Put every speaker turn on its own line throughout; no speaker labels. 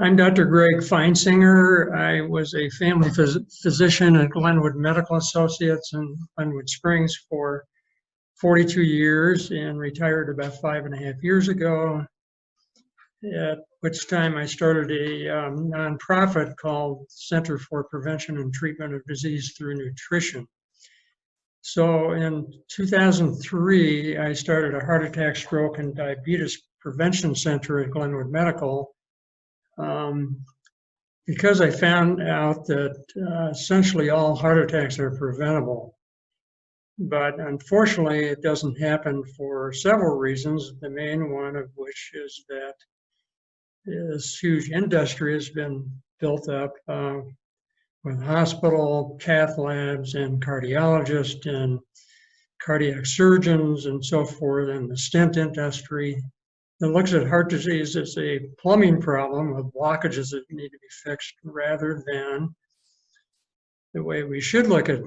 I'm Dr. Greg Feinsinger. I was a family physician at Glenwood Medical Associates in Glenwood Springs for 42 years and retired about 5.5 years ago, at which time I started a nonprofit called Center for Prevention and Treatment of Disease Through Nutrition. So in 2003, I started a heart attack, stroke, and diabetes prevention center at Glenwood Medical. Because I found out that essentially all heart attacks are preventable. But unfortunately, it doesn't happen for several reasons, the main one of which is that this huge industry has been built up with hospital, cath labs, and cardiologists, and cardiac surgeons, and so forth, and the stent industry. It looks at heart disease as a plumbing problem with blockages that need to be fixed rather than the way we should look at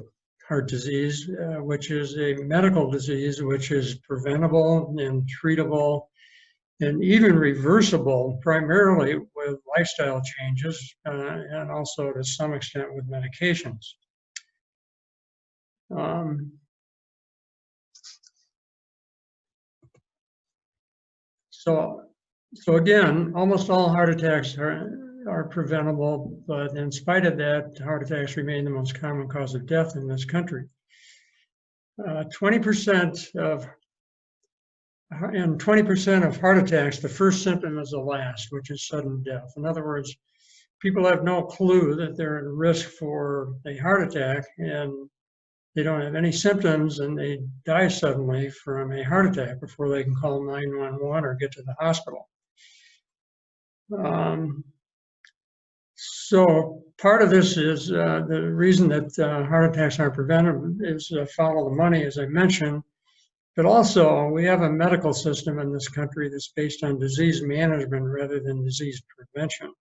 heart disease, which is a medical disease, which is preventable and treatable and even reversible primarily with lifestyle changes and also to some extent with medications. So again, almost all heart attacks are preventable, but in spite of that, heart attacks remain the most common cause of death in this country. 20% of heart attacks, the first symptom is the last, which is sudden death. In other words, people have no clue that they're at risk for a heart attack, and they don't have any symptoms, and they die suddenly from a heart attack before they can call 911 or get to the hospital. So part of this is the reason that heart attacks aren't preventable is follow the money, as I mentioned, but also we have a medical system in this country that's based on disease management rather than disease prevention.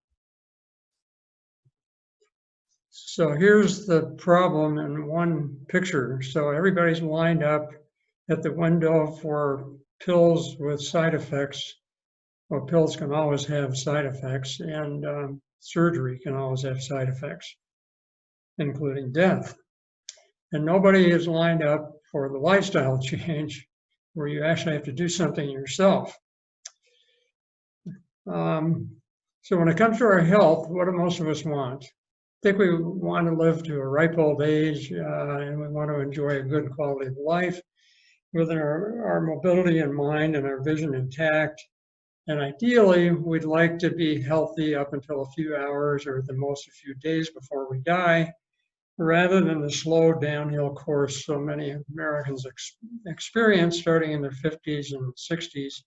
So here's the problem in one picture. So everybody's lined up at the window for pills with side effects. Well, pills can always have side effects, and surgery can always have side effects, including death. And nobody is lined up for the lifestyle change where you actually have to do something yourself. So when it comes to our health, what do most of us want? I think we want to live to a ripe old age, and we want to enjoy a good quality of life with our mobility in mind and our vision intact. And ideally, we'd like to be healthy up until a few hours or at the most a few days before we die, rather than the slow downhill course so many Americans experience starting in their 50s and 60s,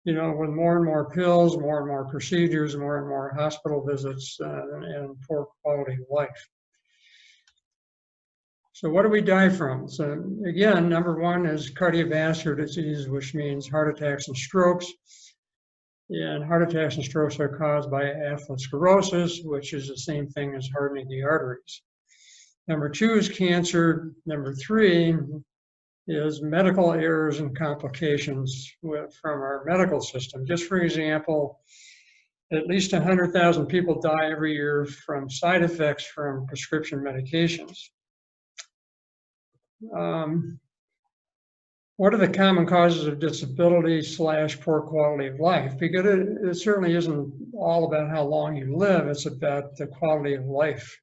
with more and more pills, more and more procedures, more and more hospital visits, and poor quality of life. So what do we die from? So again, number one is cardiovascular disease, which means heart attacks and strokes. And heart attacks and strokes are caused by atherosclerosis, which is the same thing as hardening the arteries. Number two is cancer. Number three is medical errors and complications from our medical system. Just for example, at least 100,000 people die every year from side effects from prescription medications. What are the common causes of disability / poor quality of life? Because it certainly isn't all about how long you live, it's about the quality of life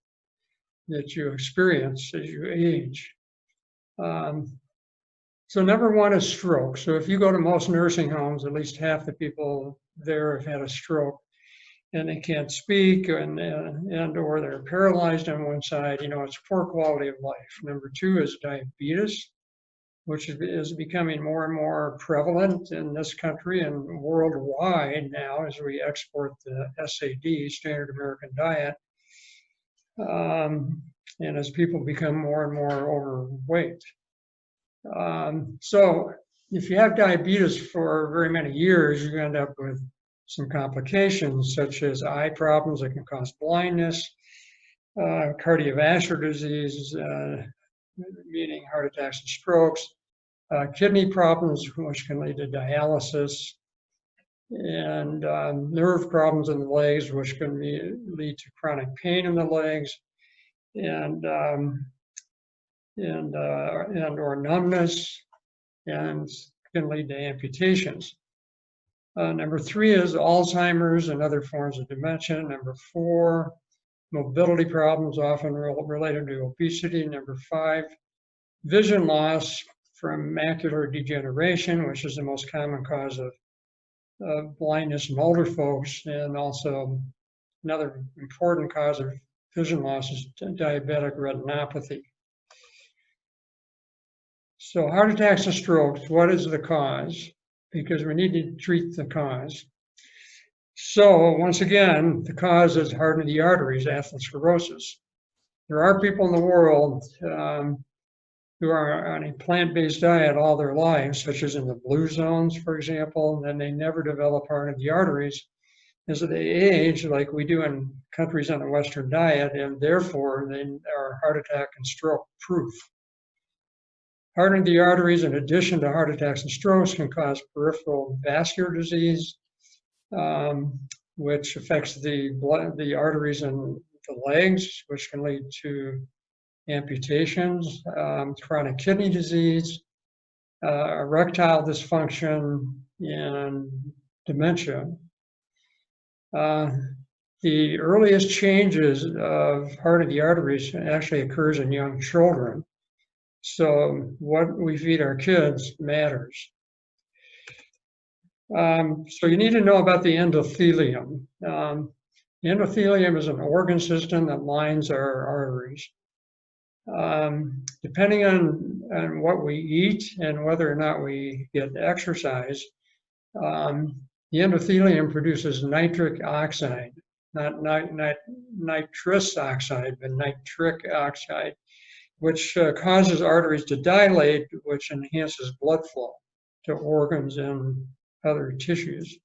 that you experience as you age. So number one is stroke. So if you go to most nursing homes, at least half the people there have had a stroke, and they can't speak and or they're paralyzed on one side. It's poor quality of life. Number two is diabetes, which is becoming more and more prevalent in this country and worldwide now as we export the SAD, Standard American Diet, and as people become more and more overweight. So if you have diabetes for very many years, you end up with some complications such as eye problems that can cause blindness, cardiovascular disease, meaning heart attacks and strokes, kidney problems, which can lead to dialysis, and nerve problems in the legs, which can lead to chronic pain in the legs, and or numbness, and can lead to amputations. Number 3 is Alzheimer's and other forms of dementia. Number 4, mobility problems, often related to obesity. Number 5, vision loss from macular degeneration, which is the most common cause of blindness in older folks, and also another important cause of vision loss is diabetic retinopathy. So heart attacks and strokes, what is the cause? Because we need to treat the cause. So once again, the cause is hardening the arteries, atherosclerosis. There are people in the world who are on a plant-based diet all their lives, such as in the blue zones, for example, and they never develop hardening the arteries as they age, like we do in countries on a Western diet, and therefore they are heart attack and stroke proof. Hardening the arteries, in addition to heart attacks and strokes, can cause peripheral vascular disease, which affects the arteries in the legs, which can lead to amputations, chronic kidney disease, erectile dysfunction, and dementia. The earliest changes of heart of the arteries actually occurs in young children. So what we feed our kids matters. So you need to know about the endothelium. The endothelium is an organ system that lines our arteries. Depending on what we eat and whether or not we get exercise, the endothelium produces nitric oxide, not nitrous oxide, but nitric oxide, which causes arteries to dilate, which enhances blood flow to organs and other tissues.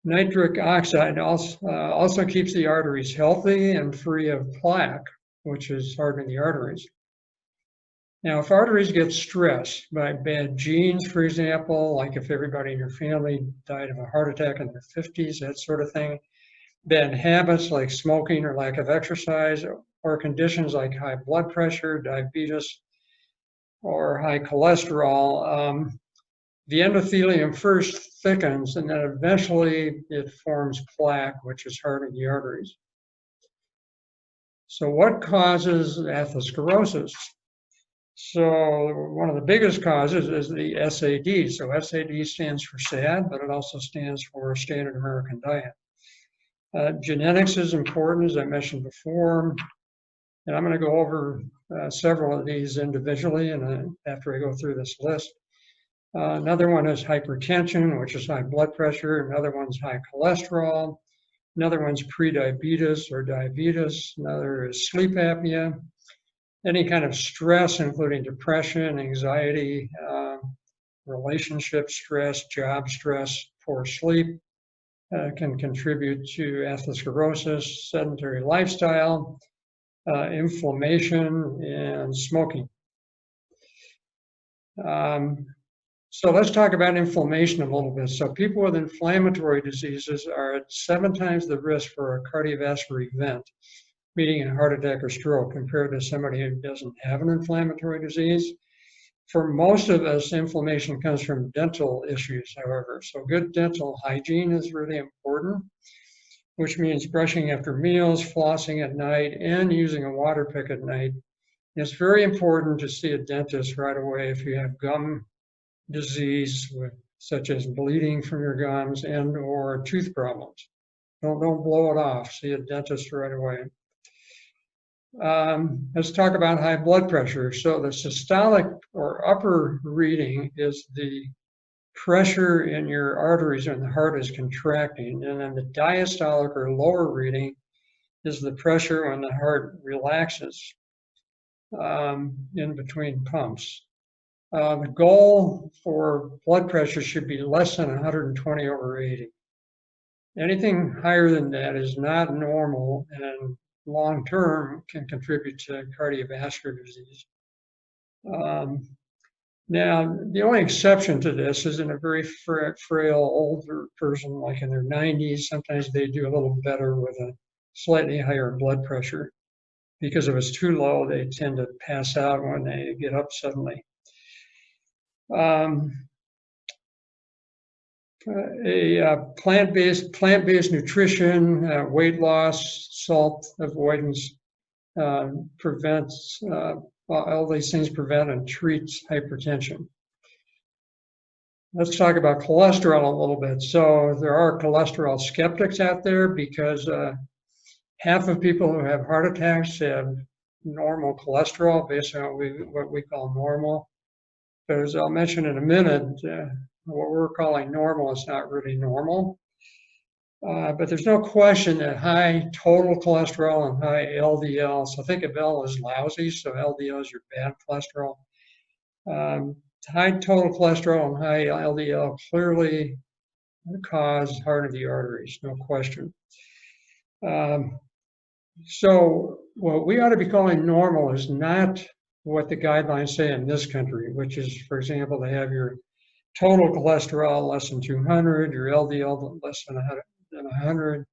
Nitric oxide also keeps the arteries healthy and free of plaque, which is hardening the arteries. Now, if arteries get stressed by bad genes, for example, like if everybody in your family died of a heart attack in their 50s, that sort of thing, bad habits like smoking or lack of exercise, or conditions like high blood pressure, diabetes, or high cholesterol, the endothelium first thickens and then eventually it forms plaque, which is hardening the arteries. So what causes atherosclerosis? So one of the biggest causes is the SAD. So SAD stands for SAD, but it also stands for Standard American Diet. Genetics is important, as I mentioned before, and I'm going to go over several of these individually and after I go through this list. Another one is hypertension, which is high blood pressure. Another one's high cholesterol. Another one's prediabetes or diabetes. Another is sleep apnea. Any kind of stress, including depression, anxiety, relationship stress, job stress, poor sleep, can contribute to atherosclerosis, sedentary lifestyle, inflammation, and smoking. So let's talk about inflammation a little bit. So people with inflammatory diseases are at 7 times the risk for a cardiovascular event, meaning a heart attack or stroke, compared to somebody who doesn't have an inflammatory disease. For most of us, inflammation comes from dental issues, however. So good dental hygiene is really important, which means brushing after meals, flossing at night, and using a water pick at night. And it's very important to see a dentist right away if you have gum disease, such as bleeding from your gums and or tooth problems. Don't blow it off. See a dentist right away. Let's talk about high blood pressure. So the systolic or upper reading is the pressure in your arteries when the heart is contracting, and then the diastolic or lower reading is the pressure when the heart relaxes in between pumps. The goal for blood pressure should be less than 120/80. Anything higher than that is not normal and long-term can contribute to cardiovascular disease. Now, the only exception to this is in a very frail older person, like in their 90s. Sometimes they do a little better with a slightly higher blood pressure, because if it's too low, they tend to pass out when they get up suddenly. Um, plant-based nutrition, weight loss, salt avoidance prevents all these things prevent and treats hypertension. Let's talk about cholesterol a little bit. So there are cholesterol skeptics out there because half of people who have heart attacks have normal cholesterol based on what we call normal. But as I'll mention in a minute, what we're calling normal is not really normal. But there's no question that high total cholesterol and high LDL, so think of L as lousy, so LDL is your bad cholesterol. High total cholesterol and high LDL clearly cause heart of the arteries, no question. So what we ought to be calling normal is not what the guidelines say in this country, which is, for example, to have your total cholesterol less than 200, your LDL less than 100,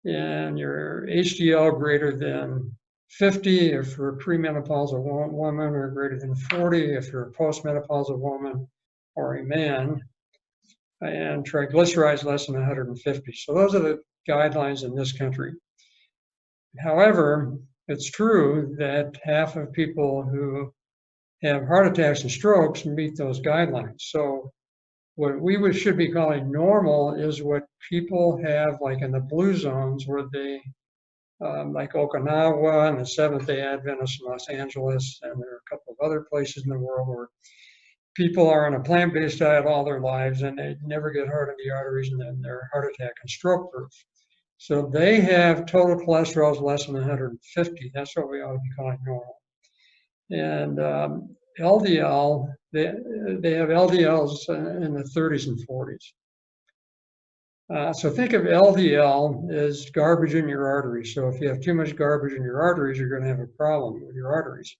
and your HDL greater than 50 if you're a premenopausal woman, or greater than 40 if you're a postmenopausal woman or a man, and triglycerides less than 150. So those are the guidelines in this country. However, it's true that half of people who have heart attacks and strokes meet those guidelines. So what we should be calling normal is what people have, like in the blue zones, where they, like Okinawa and the Seventh-day Adventists in Los Angeles, and there are a couple of other places in the world where people are on a plant-based diet all their lives and they never get heart of the arteries, and then they're heart attack and stroke proof. So they have total cholesterol less than 150. That's what we ought to be calling normal. And LDL, they have LDLs in the 30s and 40s. So think of LDL as garbage in your arteries. So if you have too much garbage in your arteries, you're going to have a problem with your arteries.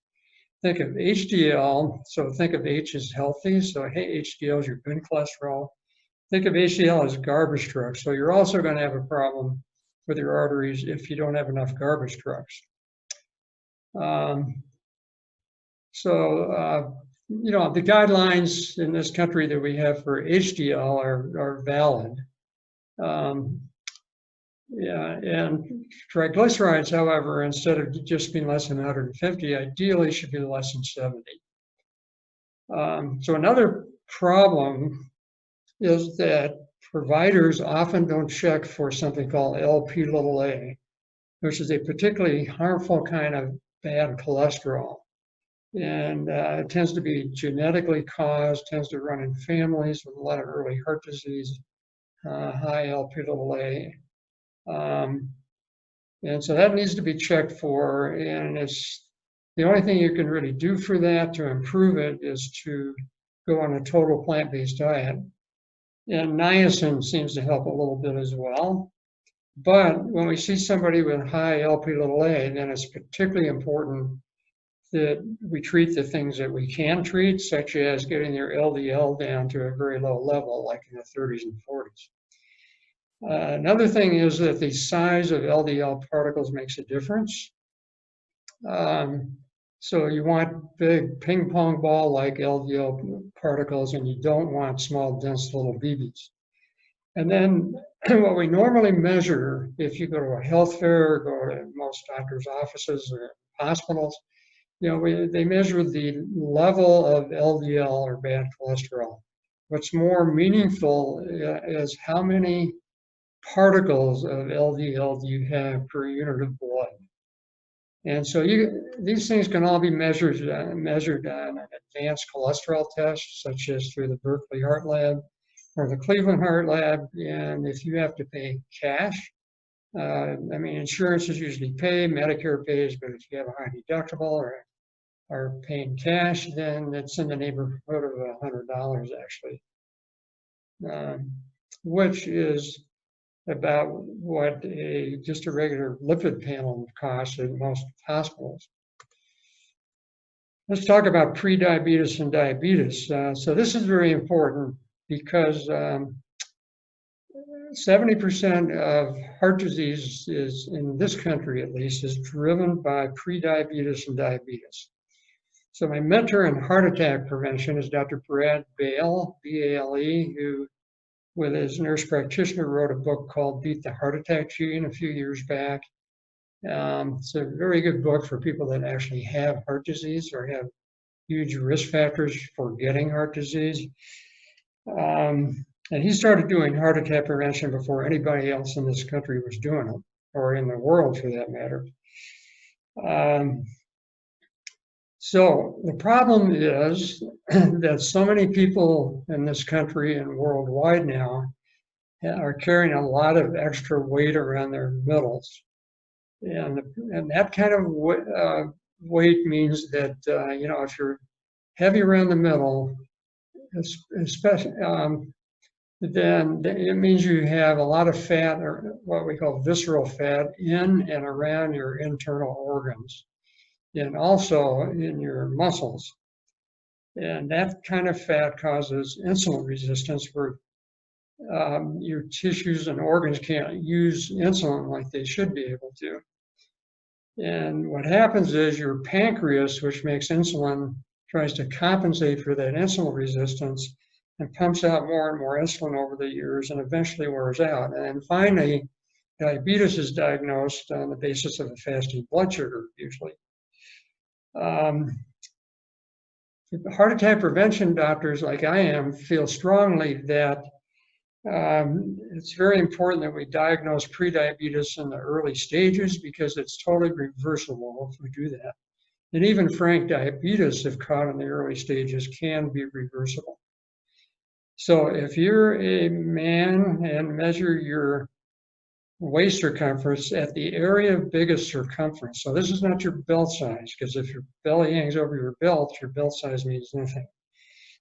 Think of HDL, so think of H as healthy. So hey, HDL is your good cholesterol. Think of HDL as garbage trucks. So you're also going to have a problem with your arteries if you don't have enough garbage trucks. You know, the guidelines in this country that we have for HDL are valid. Yeah, and triglycerides, however, instead of just being less than 150, ideally should be less than 70. So another problem is that providers often don't check for something called Lp(a), which is a particularly harmful kind of bad cholesterol. And it tends to be genetically caused, tends to run in families with a lot of early heart disease, high Lp(a). And so that needs to be checked for, and it's the only thing you can really do for that to improve it is to go on a total plant-based diet. And niacin seems to help a little bit as well. But when we see somebody with high Lp(a), then it's particularly important that we treat the things that we can treat, such as getting their LDL down to a very low level, like in the 30s and 40s. Another thing is that the size of LDL particles makes a difference. So you want big ping pong ball like LDL particles, and you don't want small, dense little BBs. And then what we normally measure, if you go to a health fair or go to most doctors' offices or hospitals, you know, they measure the level of LDL or bad cholesterol. What's more meaningful is how many particles of LDL do you have per unit of blood. And so these things can all be measured on an advanced cholesterol test, such as through the Berkeley Heart Lab or the Cleveland Heart Lab. And if you have to pay cash, I mean, insurance is usually paid, Medicare pays, but if you have a high deductible or are paying cash, then it's in the neighborhood of $100 actually, which is about what just a regular lipid panel costs at most hospitals. Let's talk about prediabetes and diabetes. So this is very important because 70% of heart disease is, in this country at least, is driven by prediabetes and diabetes. So my mentor in heart attack prevention is Dr. Brad Bale, B-A-L-E, who, with his nurse practitioner, wrote a book called Beat the Heart Attack Gene a few years back. It's a very good book for people that actually have heart disease or have huge risk factors for getting heart disease. And he started doing heart attack prevention before anybody else in this country was doing it, or in the world for that matter. So the problem is that so many people in this country and worldwide now are carrying a lot of extra weight around their middles. And that kind of weight means that, if you're heavy around the middle, especially, then it means you have a lot of fat, or what we call visceral fat, in and around your internal organs, and also in your muscles. And that kind of fat causes insulin resistance, where your tissues and organs can't use insulin like they should be able to. And what happens is your pancreas, which makes insulin, tries to compensate for that insulin resistance and pumps out more and more insulin over the years and eventually wears out. And finally, diabetes is diagnosed on the basis of a fasting blood sugar, usually. Heart attack prevention doctors, like I am, feel strongly that it's very important that we diagnose prediabetes in the early stages, because it's totally reversible if we do that. And even frank diabetes, if caught in the early stages, can be reversible. So if you're a man and measure your waist circumference at the area of biggest circumference, so this is not your belt size, because if your belly hangs over your belt size means nothing.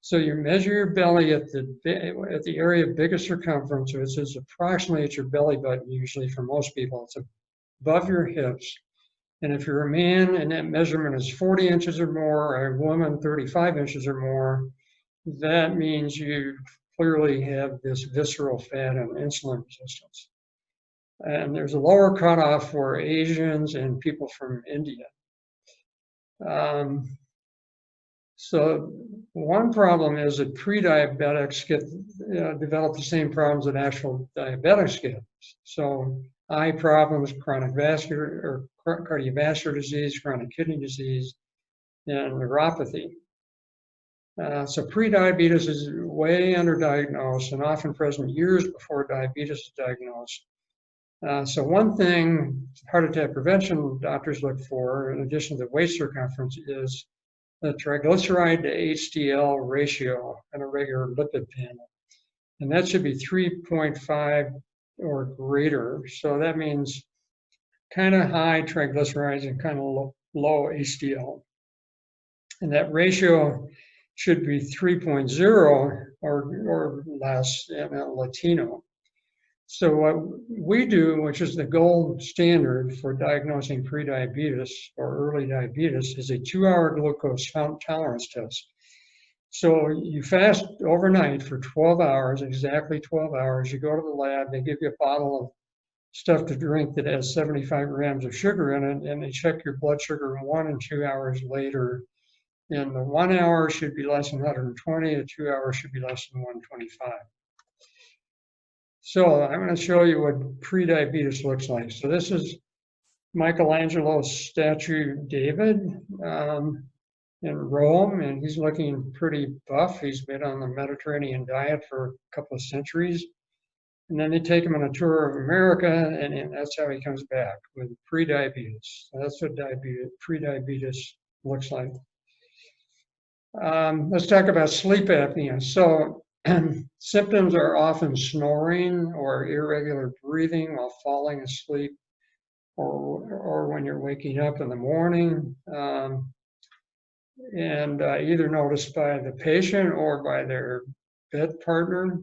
So you measure your belly at the area of biggest circumference, which is approximately at your belly button usually for most people. It's above your hips. And if you're a man and that measurement is 40 inches or more, or a woman 35 inches or more, that means you clearly have this visceral fat and insulin resistance. And there's a lower cutoff for Asians and people from India. So one problem is that pre-diabetics develop the same problems that actual diabetics get. So eye problems, chronic vascular or cardiovascular disease, chronic kidney disease, and neuropathy. So pre-diabetes is way underdiagnosed and often present years before diabetes is diagnosed. So one thing heart attack prevention doctors look for, in addition to waist circumference, is the triglyceride to HDL ratio in a regular lipid panel. And that should be 3.5 or greater. So that means kind of high triglycerides and kind of low HDL. And that ratio should be 3.0 or less in a Latino. So what we do, which is the gold standard for diagnosing prediabetes or early diabetes, is a 2-hour glucose tolerance test. So you fast overnight for 12 hours, exactly 12 hours. You go to the lab, they give you a bottle of stuff to drink that has 75 grams of sugar in it, and they check your blood sugar 1 and 2 hours later. And the 1 hour should be less than 120, the 2 hours should be less than 125. So I'm going to show you what prediabetes looks like. So this is Michelangelo's statue David in Rome, and he's looking pretty buff. He's been on the Mediterranean diet for a couple of centuries. And then they take him on a tour of America, and that's how he comes back with prediabetes. So that's what prediabetes looks like. Let's talk about sleep apnea. So symptoms are often snoring or irregular breathing while falling asleep, or when you're waking up in the morning, and either noticed by the patient or by their bed partner.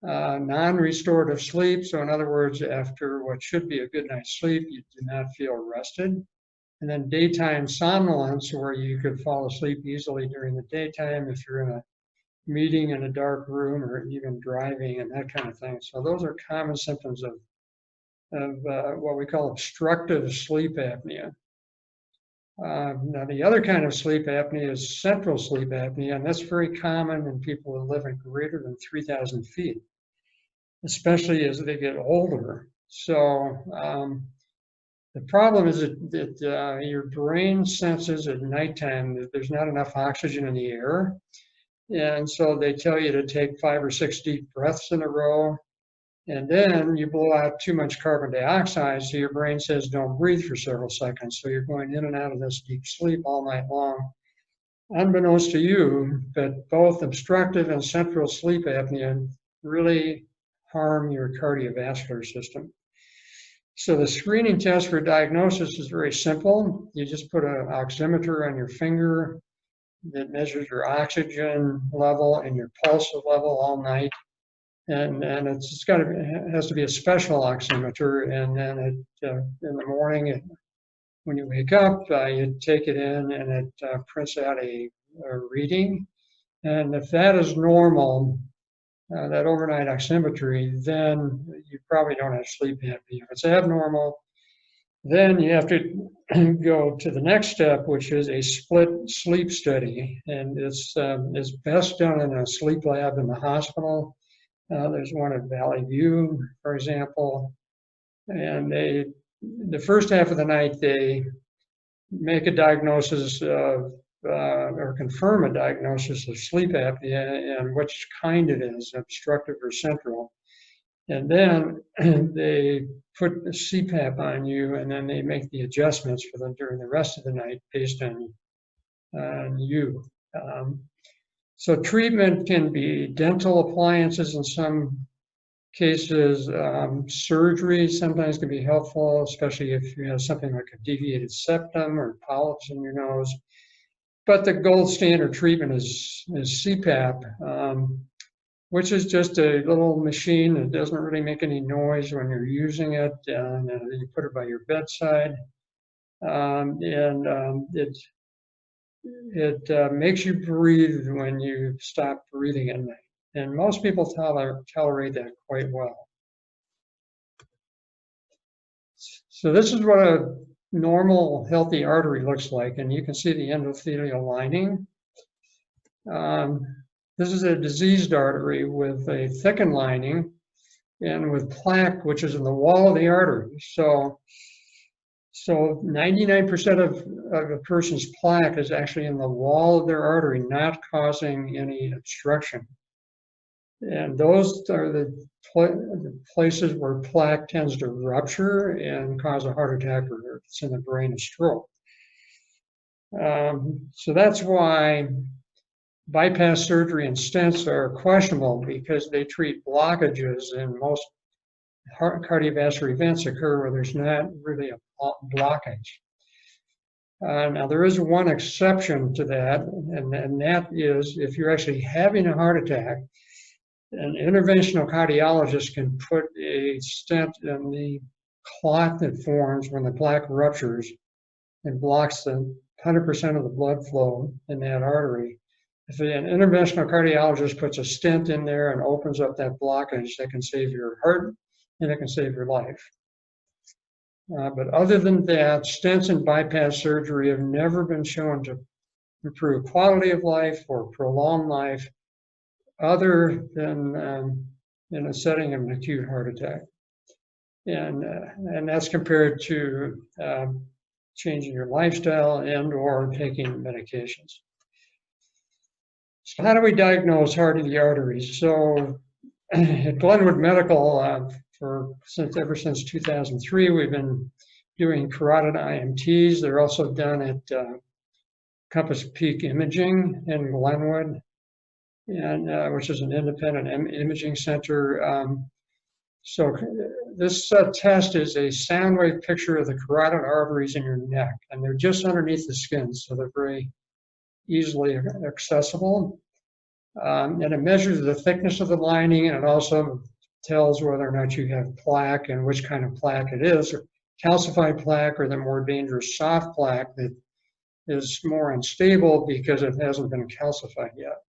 Non-restorative sleep, so in other words, after what should be a good night's sleep, you do not feel rested. And then daytime somnolence, where you could fall asleep easily during the daytime if you're in a meeting in a dark room or even driving and that kind of thing. So those are common symptoms of what we call obstructive sleep apnea. Now, the other kind of sleep apnea is central sleep apnea, and that's very common in people who live at greater than 3,000 feet, especially as they get older. So the problem is that your brain senses at nighttime that there's not enough oxygen in the air. And so they tell you to take 5 or 6 deep breaths in a row. And then you blow out too much carbon dioxide, so your brain says don't breathe for several seconds. So you're going in and out of this deep sleep all night long. Unbeknownst to you, but both obstructive and central sleep apnea really harm your cardiovascular system. So the screening test for diagnosis is very simple. You just put an oximeter on your finger that measures your oxygen level and your pulse level all night. And it has to be a special oximeter. And then in the morning, when you wake up, you take it in and it prints out a reading. And if that is normal, that overnight oximetry, then you probably don't have sleep apnea. If it's abnormal, then you have to go to the next step, which is a split sleep study. And it's best done in a sleep lab in the hospital. There's one at Valley View, for example. And the first half of the night, they make a diagnosis of, or confirm a diagnosis of sleep apnea and which kind it is, obstructive or central. And then they put a CPAP on you, and then they make the adjustments for them during the rest of the night based on you. So treatment can be dental appliances in some cases. Surgery sometimes can be helpful, especially if you have something like a deviated septum or polyps in your nose. But the gold standard treatment is CPAP, which is just a little machine that doesn't really make any noise when you're using it, and you put it by your bedside. It makes you breathe when you stop breathing at night. And most people tolerate that quite well. So this is what a normal healthy artery looks like, and you can see the endothelial lining. This is a diseased artery with a thickened lining and with plaque, which is in the wall of the artery. So 99% of a person's plaque is actually in the wall of their artery, not causing any obstruction. And those are the places where plaque tends to rupture and cause a heart attack, or if it's in the brain, a stroke. So that's why bypass surgery and stents are questionable, because they treat blockages, and most cardiovascular events occur where there's not really a blockage. Now, there is one exception to that, and that is if you're actually having a heart attack, an interventional cardiologist can put a stent in the clot that forms when the plaque ruptures and blocks the 100% of the blood flow in that artery. If an interventional cardiologist puts a stent in there and opens up that blockage, that can save your heart and it can save your life. But other than that, stents and bypass surgery have never been shown to improve quality of life or prolong life, other than in a setting of an acute heart attack. And that's compared to changing your lifestyle and or taking medications. So how do we diagnose heart of the arteries? So at Glenwood Medical, ever since 2003, we've been doing carotid IMTs. They're also done at Compass Peak Imaging in Glenwood, and which is an independent imaging center. So this test is a sound wave picture of the carotid arteries in your neck, and they're just underneath the skin, so they're very easily accessible. And it measures the thickness of the lining, and it also tells whether or not you have plaque and which kind of plaque it is. calcified plaque or the more dangerous soft plaque that is more unstable because it hasn't been calcified yet.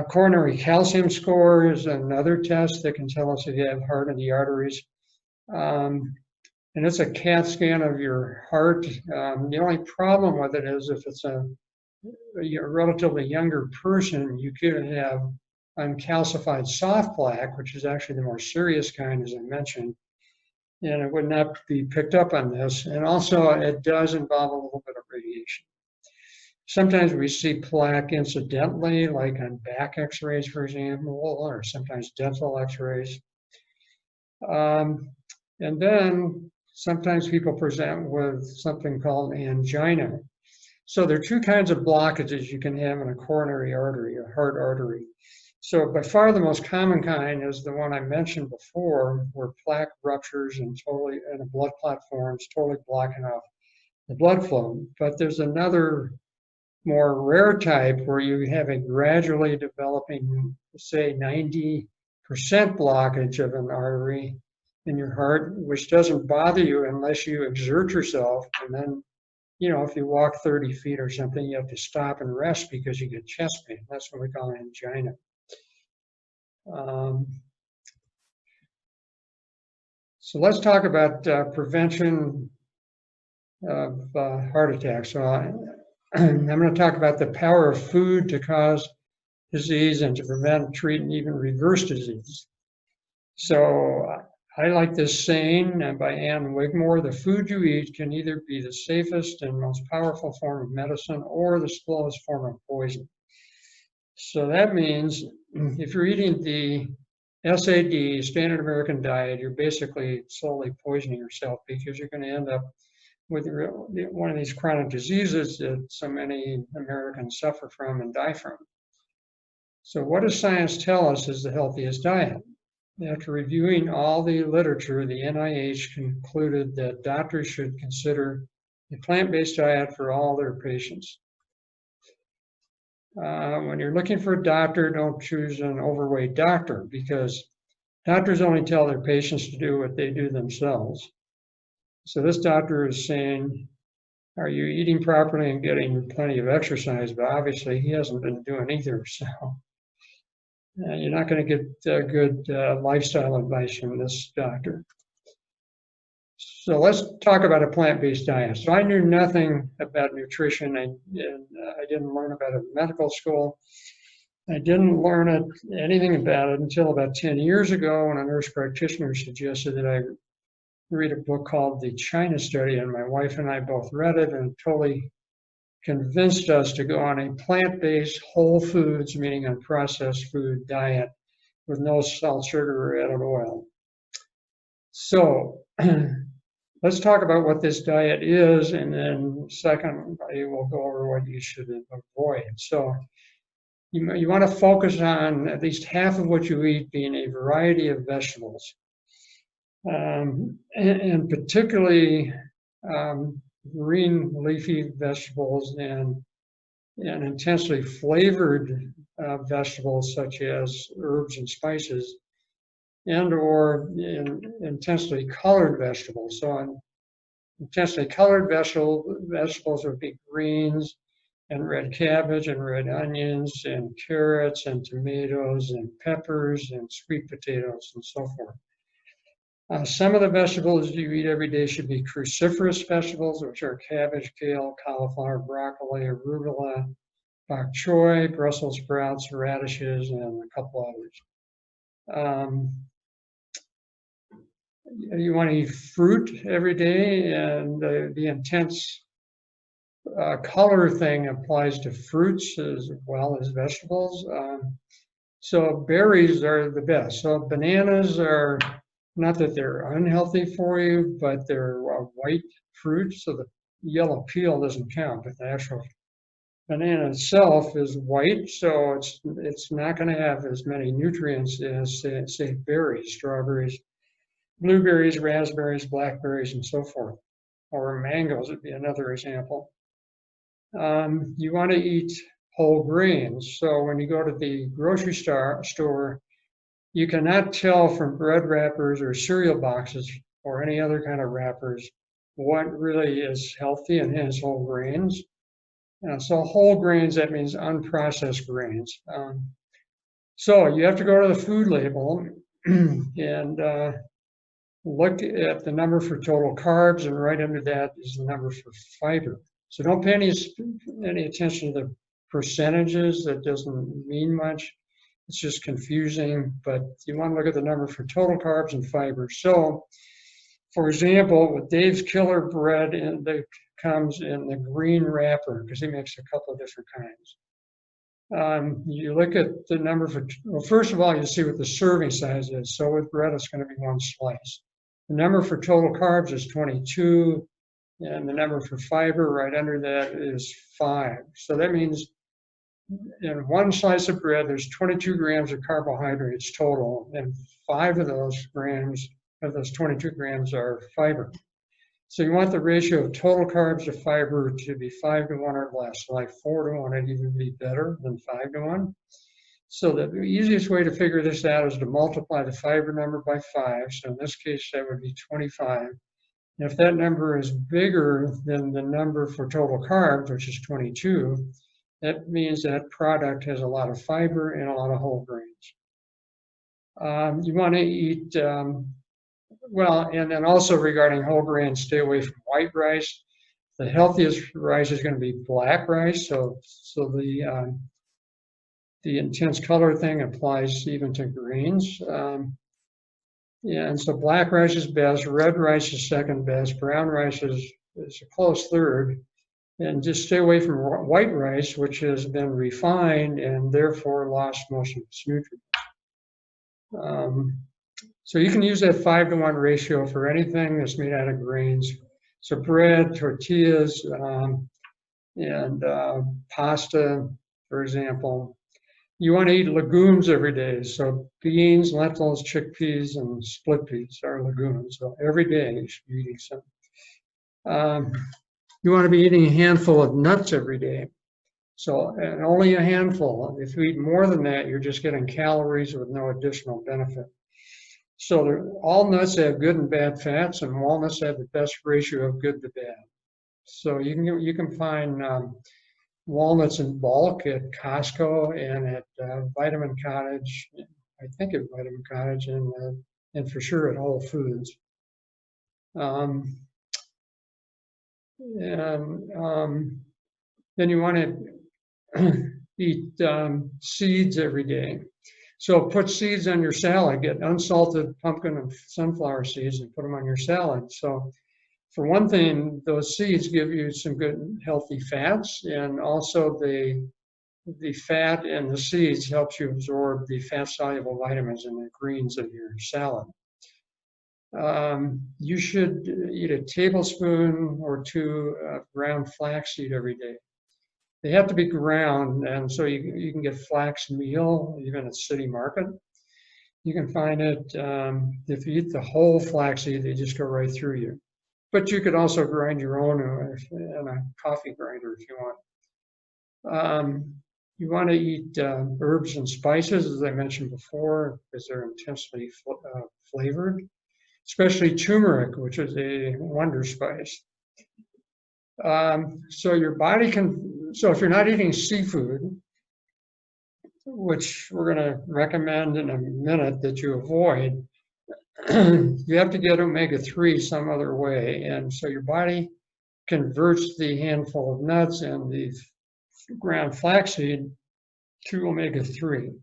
Coronary calcium score is another test that can tell us if you have heart in the arteries. And it's a CAT scan of your heart. The only problem with it is if it's a relatively younger person, you could have uncalcified soft plaque, which is actually the more serious kind, as I mentioned, and it would not be picked up on this. And also, it does involve a little bit of radiation. Sometimes we see plaque incidentally, like on back x-rays, for example, or sometimes dental x-rays. And then sometimes people present with something called angina. So there are two kinds of blockages you can have in a coronary artery, a heart artery. So by far the most common kind is the one I mentioned before, where plaque ruptures and a blood clot forms, totally blocking off the blood flow. But there's another more rare type where you have a gradually developing, say, 90% blockage of an artery in your heart, which doesn't bother you unless you exert yourself. And then, if you walk 30 feet or something, you have to stop and rest because you get chest pain. That's what we call angina. So let's talk about prevention of heart attacks. So I'm going to talk about the power of food to cause disease and to prevent, treat, and even reverse disease. So I like this saying by Ann Wigmore: the food you eat can either be the safest and most powerful form of medicine or the slowest form of poison. So that means if you're eating the SAD, Standard American Diet, you're basically slowly poisoning yourself because you're going to end up with one of these chronic diseases that so many Americans suffer from and die from. So what does science tell us is the healthiest diet? After reviewing all the literature, the NIH concluded that doctors should consider a plant-based diet for all their patients. When you're looking for a doctor, don't choose an overweight doctor, because doctors only tell their patients to do what they do themselves. So this doctor is saying, are you eating properly and getting plenty of exercise? But obviously he hasn't been doing either, so you're not going to get good lifestyle advice from this doctor. So let's talk about a plant-based diet. So I knew nothing about nutrition, and I didn't learn about it in medical school. I didn't learn anything about it until about 10 years ago when a nurse practitioner suggested that I read a book called The China Study, and my wife and I both read it, and totally convinced us to go on a plant-based, whole foods, meaning unprocessed food diet with no salt, sugar, or added oil. So let's talk about what this diet is, and then second, I will go over what you should avoid. So you want to focus on at least half of what you eat being a variety of vegetables. And particularly green leafy vegetables and intensely flavored vegetables such as herbs and spices, and or intensely colored vegetables. So intensely colored vegetables would be greens and red cabbage and red onions and carrots and tomatoes and peppers and sweet potatoes and so forth. Some of the vegetables you eat every day should be cruciferous vegetables, which are cabbage, kale, cauliflower, broccoli, arugula, bok choy, Brussels sprouts, radishes, and a couple others. You want to eat fruit every day, and the intense color thing applies to fruits as well as vegetables. So berries are the best. So bananas are, not that they're unhealthy for you, but they're a white fruit, so the yellow peel doesn't count, but the actual banana itself is white, so it's not going to have as many nutrients as, say, berries, strawberries, blueberries, raspberries, blackberries, and so forth. Or mangoes would be another example. You want to eat whole grains. So when you go to the grocery store, you cannot tell from bread wrappers or cereal boxes or any other kind of wrappers what really is healthy and has whole grains. So whole grains, that means unprocessed grains. So you have to go to the food label and look at the number for total carbs, and right under that is the number for fiber. So don't pay any attention to the percentages. That doesn't mean much. It's just confusing, but you want to look at the number for total carbs and fiber. So, for example, with Dave's Killer Bread, that comes in the green wrapper because he makes a couple of different kinds. You look at the number for, well, first of all, you see what the serving size is. So with bread, it's going to be 1 slice. The number for total carbs is 22, and the number for fiber right under that is 5. So that means in 1 slice of bread, there's 22 grams of carbohydrates total, and 5 of those grams, of those 22 grams, are fiber. So you want the ratio of total carbs to fiber to be 5 to 1 or less, like 4 to 1, it'd even be better than 5 to 1. So the easiest way to figure this out is to multiply the fiber number by 5. So in this case, that would be 25. And if that number is bigger than the number for total carbs, which is 22, that means that product has a lot of fiber and a lot of whole grains. You want to eat, well, and then also regarding whole grains, stay away from white rice. The healthiest rice is going to be black rice. So the intense color thing applies even to grains. And so black rice is best, red rice is second best, brown rice is a close third. And just stay away from white rice, which has been refined and therefore lost most of its nutrients. So you can use that 5 to 1 ratio for anything that's made out of grains. So bread, tortillas, and pasta, for example. You want to eat legumes every day. So beans, lentils, chickpeas, and split peas are legumes. So every day you should be eating some. You want to be eating a handful of nuts every day. So, and only a handful. If you eat more than that, you're just getting calories with no additional benefit. So all nuts have good and bad fats, and walnuts have the best ratio of good to bad. So you can find walnuts in bulk at Costco and at Vitamin Cottage. I think at Vitamin Cottage and for sure at Whole Foods. Then you want to eat seeds every day. So put seeds on your salad. Get unsalted pumpkin and sunflower seeds and put them on your salad. So for one thing, those seeds give you some good healthy fats, and also the fat in the seeds helps you absorb the fat-soluble vitamins in the greens of your salad. You should eat a tablespoon or 2 of ground flaxseed every day. They have to be ground, and so you can get flax meal even at City Market. You can find it, if you eat the whole flaxseed, they just go right through you. But you could also grind your own in a coffee grinder if you want. You want to eat herbs and spices, as I mentioned before, because they're intensely flavored, especially turmeric, which is a wonder spice. So your body can, so if you're not eating seafood, which we're going to recommend in a minute that you avoid, you have to get omega-3 some other way. And so your body converts the handful of nuts and the ground flaxseed to omega-3,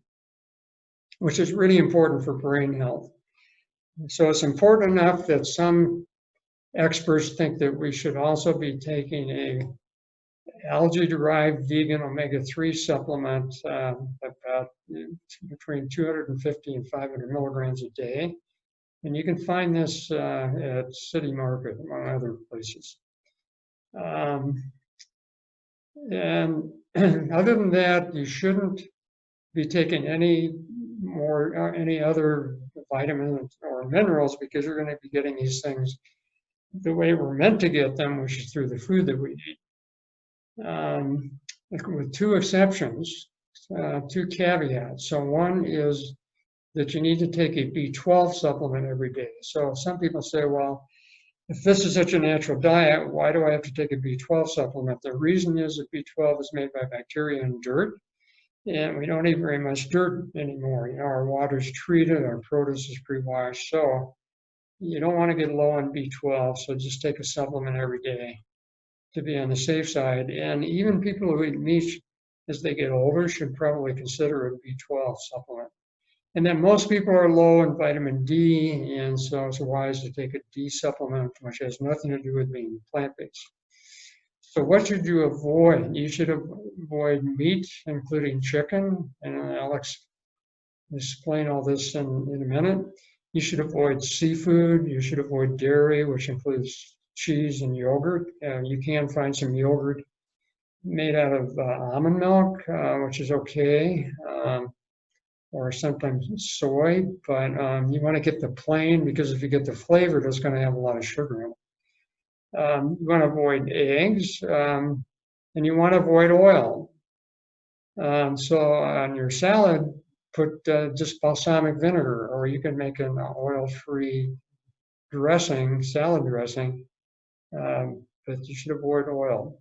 which is really important for brain health. So it's important enough that some experts think that we should also be taking a algae-derived vegan omega-3 supplement about between 250 and 500 milligrams a day. And you can find this at City Market, among other places. And other than that, you shouldn't be taking any other vitamins or minerals, because you're going to be getting these things the way we're meant to get them, which is through the food that we eat. With 2 exceptions, 2 caveats. So one is that you need to take a B12 supplement every day. So some people say, well, if this is such a natural diet, why do I have to take a B12 supplement? The reason is that B12 is made by bacteria in dirt, and we don't eat very much dirt anymore. You know, our water's treated, our produce is pre-washed, so you don't want to get low on B12, so just take a supplement every day to be on the safe side. And even people who eat meat as they get older should probably consider a B12 supplement. And then most people are low in vitamin D, and so it's wise to take a D supplement, which has nothing to do with being plant-based. So what should you avoid? You should avoid meat, including chicken, and I'll explain all this in a minute. You should avoid seafood. You should avoid dairy, which includes cheese and yogurt. You can find some yogurt made out of almond milk, which is okay, or sometimes soy, but you want to get the plain, because if you get the flavored, it's going to have a lot of sugar in it. You want to avoid eggs, and you want to avoid oil. So on your salad, put just balsamic vinegar, or you can make an oil-free dressing, salad dressing, but you should avoid oil.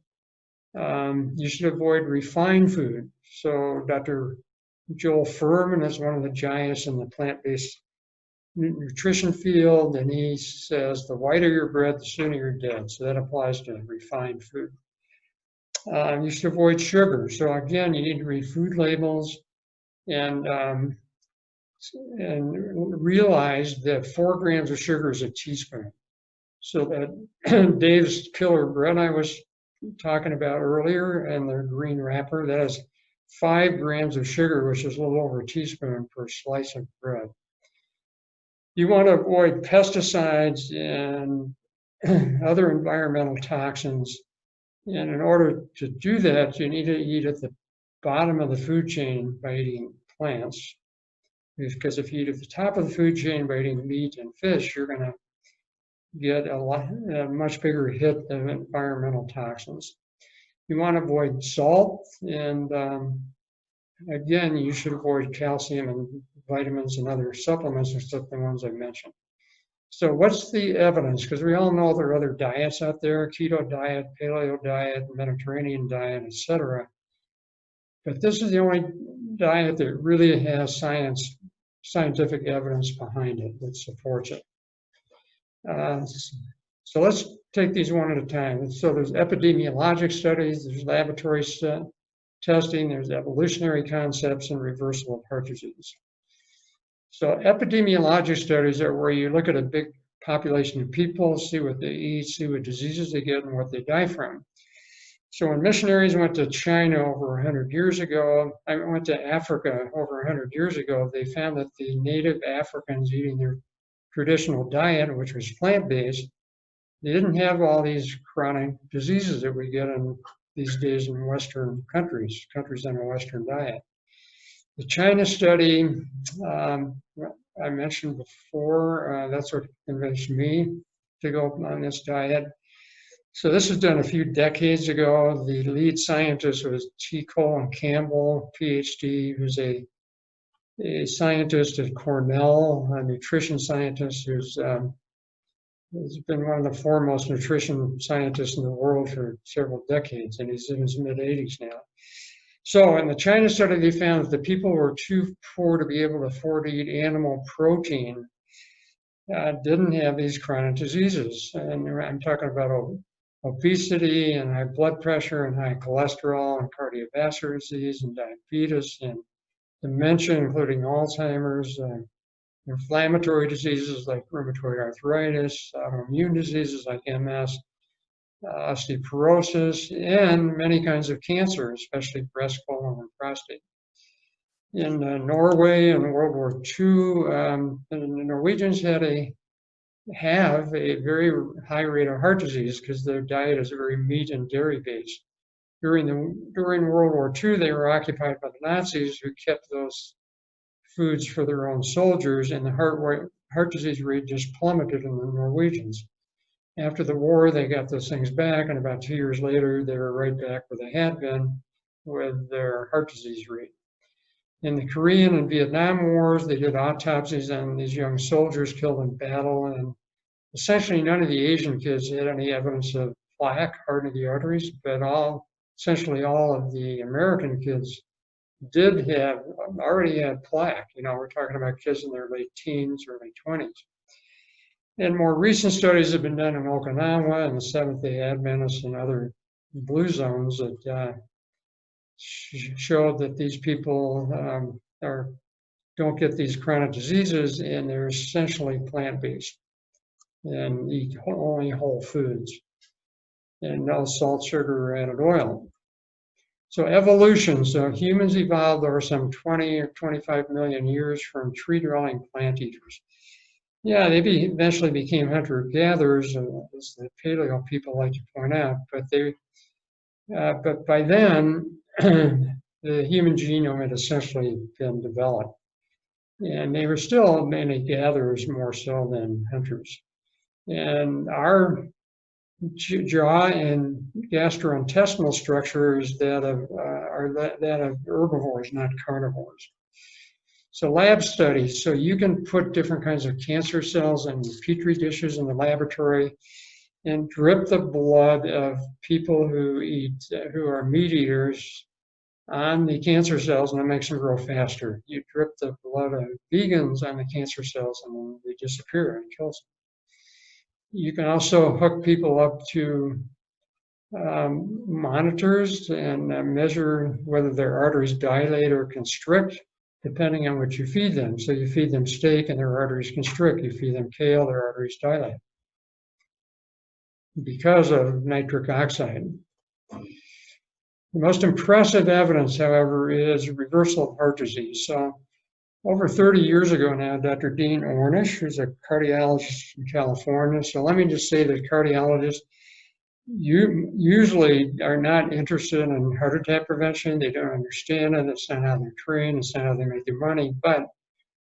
You should avoid refined food. So Dr. Joel Fuhrman is one of the giants in the plant-based nutrition field, and he says the whiter your bread, the sooner you're dead. So that applies to refined food. You should avoid sugar. So again, you need to read food labels and realize that 4 grams of sugar is a teaspoon. So that Dave's killer bread I was talking about earlier, and the green wrapper, that has 5 grams of sugar, which is a little over a teaspoon per slice of bread. You want to avoid pesticides and other environmental toxins. And in order to do that, you need to eat at the bottom of the food chain by eating plants. Because if you eat at the top of the food chain by eating meat and fish, you're going to get a much bigger hit of environmental toxins. You want to avoid salt, and again, you should avoid calcium and vitamins and other supplements except the ones I mentioned. So what's the evidence? Because we all know there are other diets out there, keto diet, paleo diet, Mediterranean diet, etc. But this is the only diet that really has scientific evidence behind it that supports it. So let's take these one at a time. So there's epidemiologic studies, there's laboratory testing, there's evolutionary concepts, and reversal of heart disease. So epidemiologic studies are where you look at a big population of people, see what they eat, see what diseases they get, and what they die from. So when missionaries went to China over 100 years ago, I went to Africa over 100 years ago, they found that the native Africans eating their traditional diet, which was plant-based, they didn't have all these chronic diseases that we get in these days in Western countries on a Western diet. The China study, I mentioned before, that's what convinced me to go on this diet. So this was done a few decades ago. The lead scientist was T. Colin Campbell, PhD, who's a scientist at Cornell, a nutrition scientist who's been one of the foremost nutrition scientists in the world for several decades, and he's in his mid-80s now. So in the China study, they found that the people who were too poor to be able to afford to eat animal protein didn't have these chronic diseases. And I'm talking about obesity and high blood pressure and high cholesterol and cardiovascular disease and diabetes and dementia, including Alzheimer's, inflammatory diseases like rheumatoid arthritis, autoimmune diseases like MS, osteoporosis, and many kinds of cancer, especially breast, colon, and prostate. In Norway in World War II, the Norwegians have a very high rate of heart disease because their diet is very meat and dairy based. During World War II, they were occupied by the Nazis, who kept those foods for their own soldiers, and the heart disease rate just plummeted in the Norwegians. After the war, they got those things back, and about 2 years later, they were right back where they had been with their heart disease rate. In the Korean and Vietnam Wars, they did autopsies on these young soldiers killed in battle, and essentially none of the Asian kids had any evidence of plaque, hardening of the arteries, but essentially all of the American kids already had plaque. We're talking about kids in their late teens, early 20s. And more recent studies have been done in Okinawa and the Seventh-day Adventists and other blue zones that showed that these people don't get these chronic diseases, and they're essentially plant-based and eat only whole foods and no salt, sugar, or added oil. So evolution, so humans evolved over some 20 or 25 million years from tree-dwelling plant eaters. Yeah, they eventually became hunter-gatherers, as the paleo people like to point out, but by then, the human genome had essentially been developed. And they were still mainly gatherers more so than hunters. And our jaw and gastrointestinal structure is that of herbivores, not carnivores. So lab studies, so you can put different kinds of cancer cells in petri dishes in the laboratory and drip the blood of people who are meat eaters on the cancer cells, and it makes them grow faster. You drip the blood of vegans on the cancer cells, and then they disappear and kills them. You can also hook people up to monitors and measure whether their arteries dilate or constrict, depending on what you feed them. So you feed them steak and their arteries constrict. You feed them kale, their arteries dilate because of nitric oxide. The most impressive evidence, however, is reversal of heart disease. So over 30 years ago now, Dr. Dean Ornish, who's a cardiologist in California. So let me just say that cardiologists usually are not interested in heart attack prevention. They don't understand it. It's not how they're trained. It's not how they make their money. But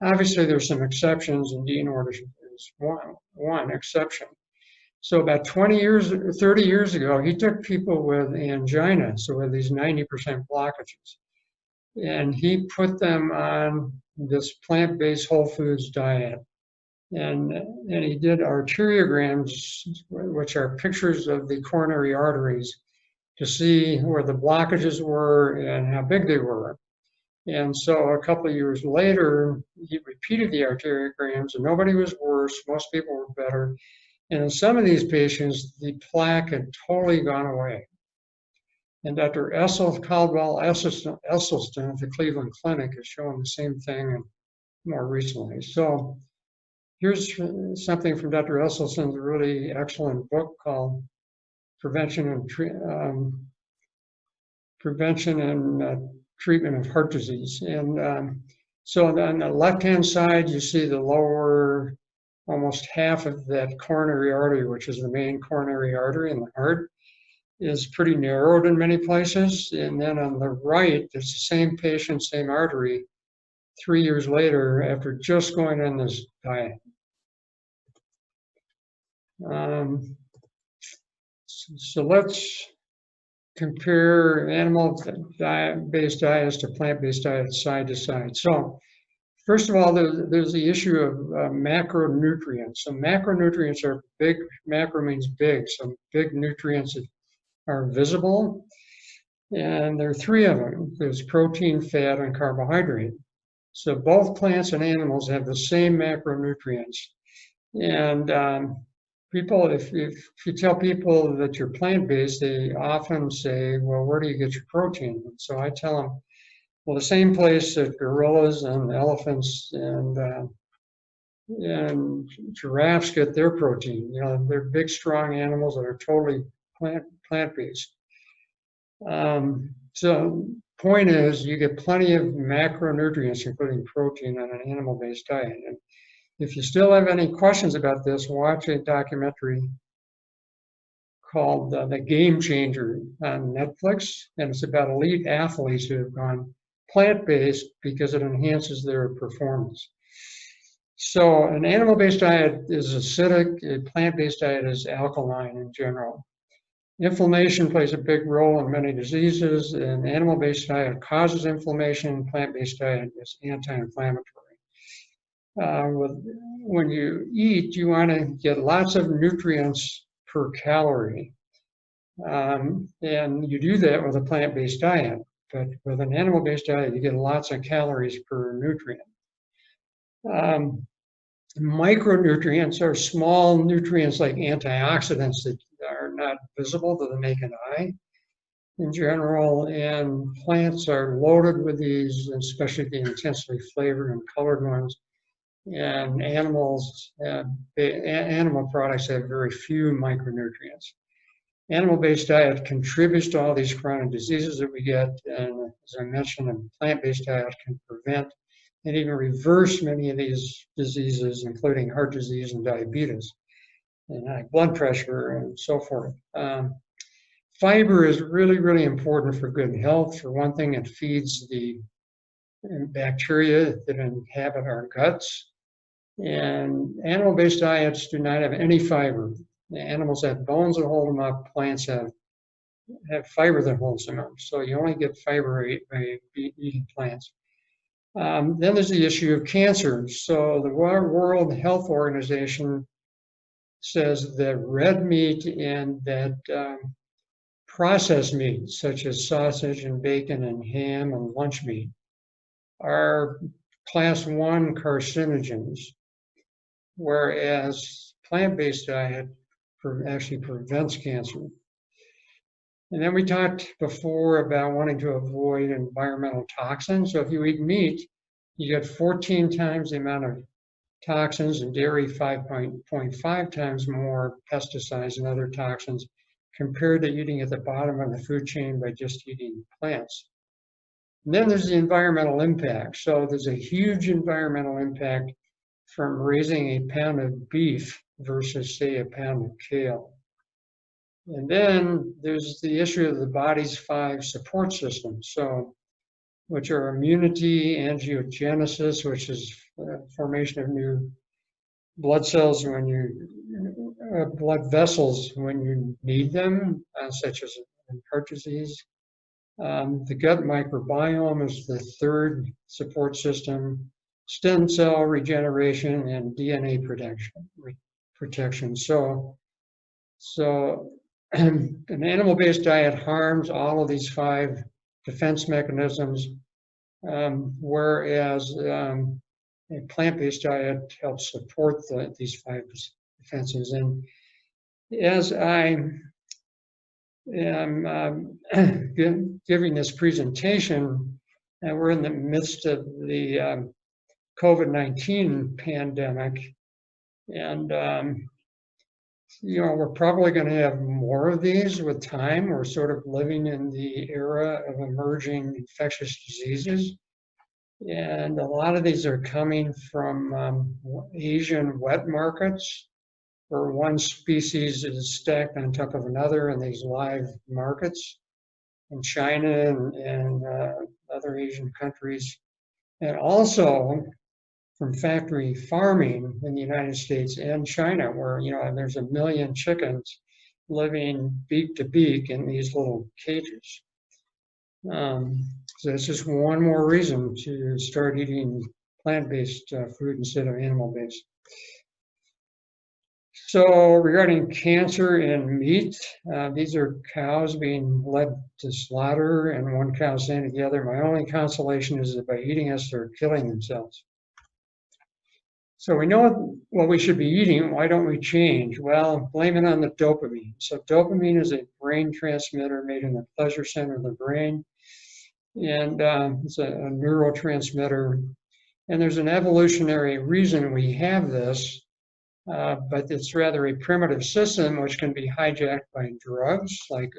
obviously there's some exceptions, and Dean Ornish is one exception. So about 30 years ago, he took people with angina, so with these 90% blockages, and he put them on this plant-based whole foods diet. And he did arteriograms, which are pictures of the coronary arteries, to see where the blockages were and how big they were. And so a couple of years later, he repeated the arteriograms, and nobody was worse. Most people were better. And in some of these patients, the plaque had totally gone away. And Dr. Caldwell Esselstyn at the Cleveland Clinic has shown the same thing more recently. So here's something from Dr. Esselstyn's really excellent book called Prevention and Treatment of Heart Disease. And so on the left-hand side, you see the lower, almost half of that coronary artery, which is the main coronary artery in the heart, is pretty narrowed in many places. And then on the right, it's the same patient, same artery, 3 years later after just going on this diet. So let's compare animal-based diets to plant-based diets side to side. So first of all, there's the issue of macronutrients. So macronutrients are big. Macro means big. So big nutrients that are visible. And there are three of them. There's protein, fat, and carbohydrate. So both plants and animals have the same macronutrients. And people, if you tell people that you're plant-based, they often say, well, where do you get your protein? And so I tell them, well, the same place that gorillas and elephants and giraffes get their protein. They're big, strong animals that are totally plant-based. So point is, you get plenty of macronutrients, including protein, on an animal-based diet. And if you still have any questions about this, watch a documentary called The Game Changer on Netflix, and it's about elite athletes who have gone plant-based because it enhances their performance. So an animal-based diet is acidic, a plant-based diet is alkaline in general. Inflammation plays a big role in many diseases. An animal-based diet causes inflammation. Plant-based diet is anti-inflammatory. When you eat, you want to get lots of nutrients per calorie. And you do that with a plant-based diet. But with an animal-based diet, you get lots of calories per nutrient. Micronutrients are small nutrients like antioxidants that are not visible to the naked eye in general, and plants are loaded with these, especially the intensely flavored and colored ones. And animal products have very few micronutrients. Animal-based diet contributes to all these chronic diseases that we get, and as I mentioned, a plant-based diet can prevent and even reverse many of these diseases, including heart disease and diabetes, and high blood pressure and so forth. Fiber is really, really important for good health. For one thing, it feeds the bacteria that inhabit our guts. And animal-based diets do not have any fiber. The animals have bones that hold them up. Plants have fiber that holds them up. So you only get fiber by eating plants. Then there's the issue of cancer. So the World Health Organization says that red meat and that processed meat, such as sausage and bacon and ham and lunch meat, are class 1 carcinogens, whereas plant-based diet actually prevents cancer. And then we talked before about wanting to avoid environmental toxins. So if you eat meat, you get 14 times the amount of toxins, and dairy 5.5 times more pesticides and other toxins compared to eating at the bottom of the food chain by just eating plants. And then there's the environmental impact. So there's a huge environmental impact from raising a pound of beef versus, say, a pound of kale. And then there's the issue of the body's 5 support systems, which are immunity, angiogenesis, which is formation of new blood cells blood vessels when you need them, such as in heart disease. The gut microbiome is the 3rd support system, stem cell regeneration, and DNA protection. So an animal-based diet harms all of these 5 defense mechanisms, whereas a plant-based diet helps support these 5 defenses. And as I am giving this presentation, and we're in the midst of the COVID-19 pandemic, and we're probably going to have more of these with time. We're sort of living in the era of emerging infectious diseases. And a lot of these are coming from Asian wet markets, where one species is stacked on top of another in these live markets in China and other Asian countries. And also from factory farming in the United States and China, where there's 1 million chickens living beak to beak in these little cages. So it's just one more reason to start eating plant-based food instead of animal-based. So regarding cancer in meat, these are cows being led to slaughter and one cow saying to the other, "My only consolation is that by eating us, they're killing themselves." So we know what we should be eating. Why don't we change? Well, blame it on the dopamine. So dopamine is a brain transmitter made in the pleasure center of the brain. And it's a neurotransmitter. And there's an evolutionary reason we have this, but it's rather a primitive system which can be hijacked by drugs like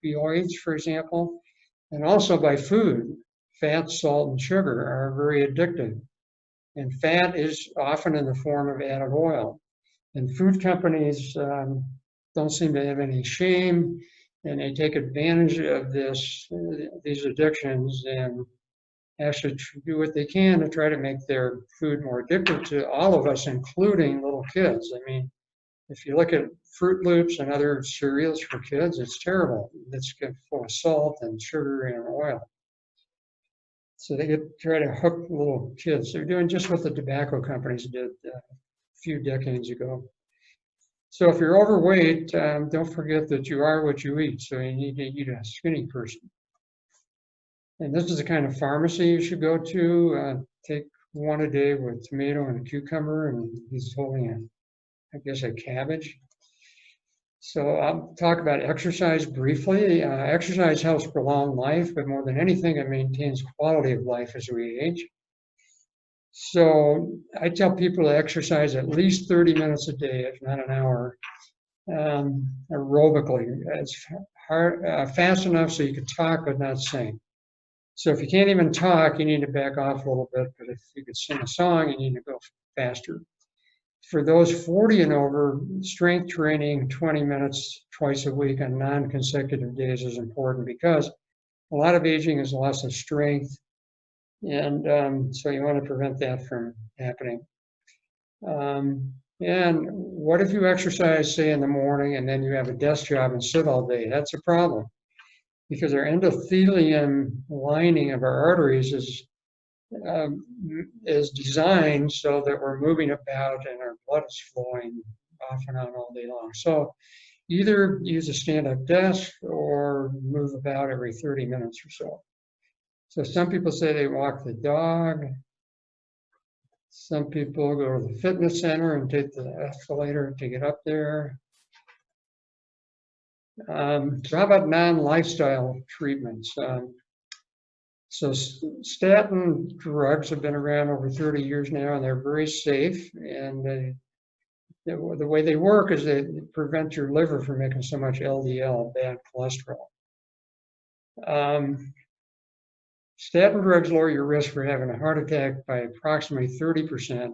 opioids, for example, and also by food. Fat, salt, and sugar are very addictive. And fat is often in the form of added oil. And food companies don't seem to have any shame, and they take advantage of these addictions and actually do what they can to try to make their food more addictive to all of us, including little kids. I mean, If you look at Fruit Loops and other cereals for kids, it's terrible. It's full of salt and sugar and oil. So they try to hook little kids. They're doing just what the tobacco companies did a few decades ago. So if you're overweight, don't forget that you are what you eat. So you need to eat a skinny person. And this is the kind of pharmacy you should go to. Take one a day with tomato and a cucumber, and he's holding I guess a cabbage. So I'll talk about exercise briefly. Exercise helps prolong life, but more than anything, it maintains quality of life as we age. So I tell people to exercise at least 30 minutes a day, if not an hour, aerobically. It's fast enough so you can talk but not sing. So if you can't even talk, you need to back off a little bit, but if you could sing a song, you need to go faster. For those 40 and over, strength training 20 minutes twice a week on non-consecutive days is important because a lot of aging is loss of strength. And so you want to prevent that from happening. And what if you exercise, say, in the morning and then you have a desk job and sit all day? That's a problem because our endothelium lining of our arteries is designed so that we're moving about and our blood is flowing off and on all day long. So either use a stand-up desk or move about every 30 minutes or so. So some people say they walk the dog. Some people go to the fitness center and take the escalator to get up there. So how about non-lifestyle treatments? So statin drugs have been around over 30 years now, and they're very safe. And the way they work is they prevent your liver from making so much LDL, bad cholesterol. Statin drugs lower your risk for having a heart attack by approximately 30%.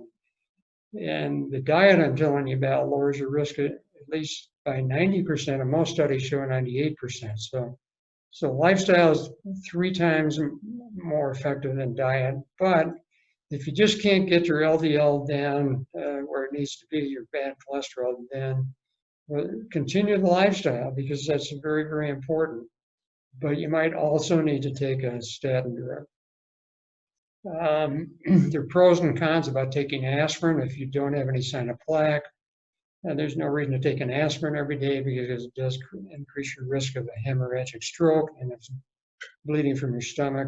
And the diet I'm telling you about lowers your risk at least by 90%, and most studies show 98%. So lifestyle is 3 times more effective than diet, but if you just can't get your LDL down where it needs to be, your bad cholesterol, then continue the lifestyle because that's very, very important. But you might also need to take a statin drug. There are pros and cons about taking aspirin if you don't have any sign of plaque. There's no reason to take an aspirin every day because it does increase your risk of a hemorrhagic stroke and it's bleeding from your stomach.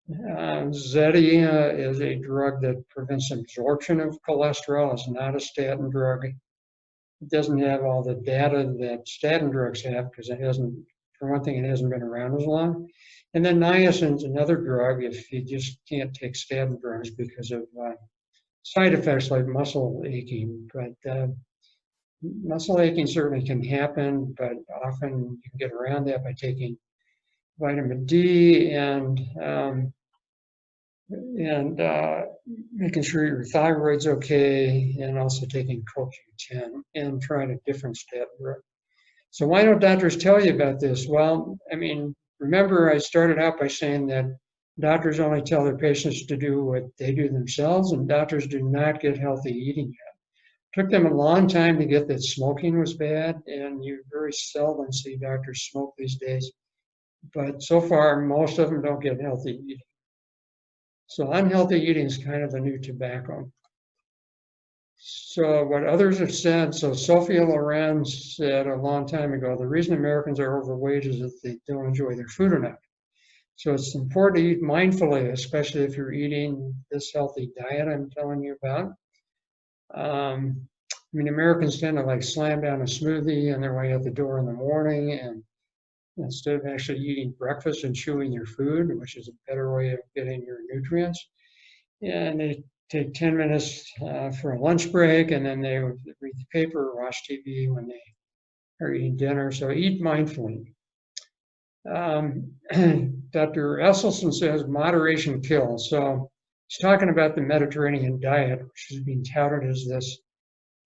Zetia is a drug that prevents absorption of cholesterol. It's not a statin drug. It doesn't have all the data that statin drugs have because it hasn't, for one thing, it hasn't been around as long. And then niacin's another drug if you just can't take statin drugs because of side effects like muscle aching. But muscle aching certainly can happen, but often you can get around that by taking vitamin D and making sure your thyroid's okay, and also taking CoQ10 and trying a different statin drug. So why don't doctors tell you about this? Well, I mean, remember I started out by saying that doctors only tell their patients to do what they do themselves, and doctors do not get healthy eating yet. Took them a long time to get that smoking was bad, and you very seldom see doctors smoke these days. But so far, most of them don't get healthy eating. So unhealthy eating is kind of the new tobacco. So what others have said, so Sophia Loren said a long time ago, the reason Americans are overweight is that they don't enjoy their food enough. So it's important to eat mindfully, especially if you're eating this healthy diet I'm telling you about. I mean, Americans tend to like slam down a smoothie on their way out the door in the morning, and instead of actually eating breakfast and chewing your food, which is a better way of getting your nutrients. And they take 10 minutes for a lunch break, and then they read the paper or watch TV when they are eating dinner. So eat mindfully. Dr. Esselstyn says moderation kills. So he's talking about the Mediterranean diet, which is being touted as this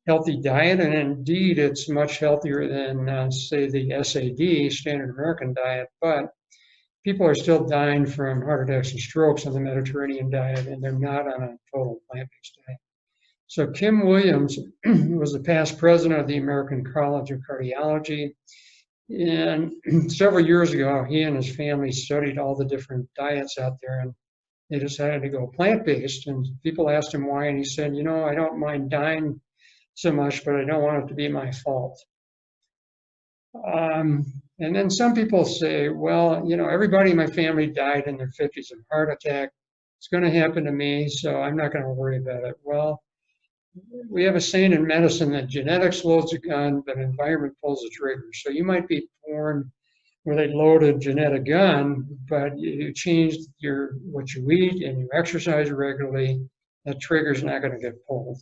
healthy diet, and indeed it's much healthier than, say, the SAD, Standard American Diet, but people are still dying from heart attacks and strokes on the Mediterranean diet, and they're not on a total plant-based diet. So Kim Williams was the past president of the American College of Cardiology. And several years ago, he and his family studied all the different diets out there, and they decided to go plant-based. And people asked him why, and he said, you know, I don't mind dying so much, but I don't want it to be my fault. And then some people say, well, you know, everybody in my family died in their 50s of a heart attack. It's going to happen to me, so I'm not going to worry about it. Well, we have a saying in medicine that genetics loads a gun, but environment pulls the trigger. So you might be born with a loaded genetic gun, but you changed what you eat and you exercise regularly, that trigger's not going to get pulled.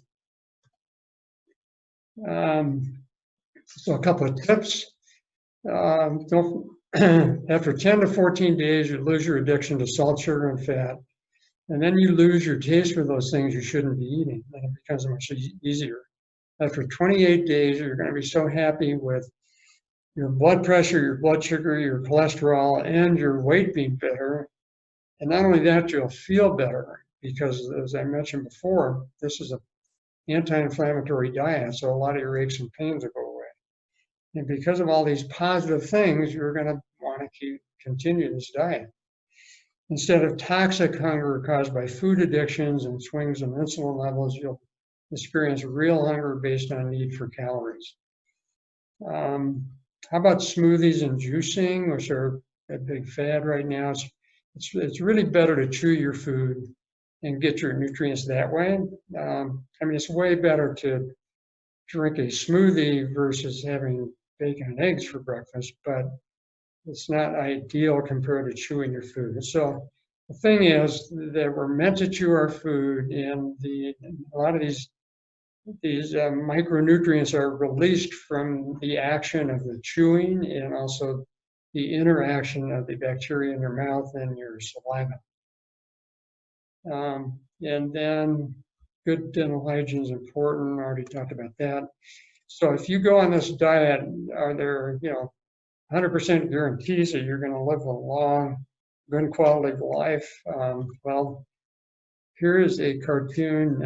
So a couple of tips. After 10 to 14 days, you lose your addiction to salt, sugar, and fat. And then you lose your taste for those things you shouldn't be eating, and it becomes much easier. After 28 days, you're going to be so happy with your blood pressure, your blood sugar, your cholesterol, and your weight being better. And not only that, you'll feel better because, as I mentioned before, this is an anti-inflammatory diet, so a lot of your aches and pains will go away. And because of all these positive things, you're going to want to continue this diet. Instead of toxic hunger caused by food addictions and swings in insulin levels, you'll experience real hunger based on need for calories. How about smoothies and juicing, which are a big fad right now? It's really better to chew your food and get your nutrients that way. I mean, it's way better to drink a smoothie versus having bacon and eggs for breakfast, but it's not ideal compared to chewing your food. So the thing is that we're meant to chew our food, and a lot of these micronutrients are released from the action of the chewing and also the interaction of the bacteria in your mouth and your saliva. And then good dental hygiene is important. I already talked about that. So if you go on this diet, are there, 100% guarantees that you're going to live a long, good quality of life? Well, here is a cartoon,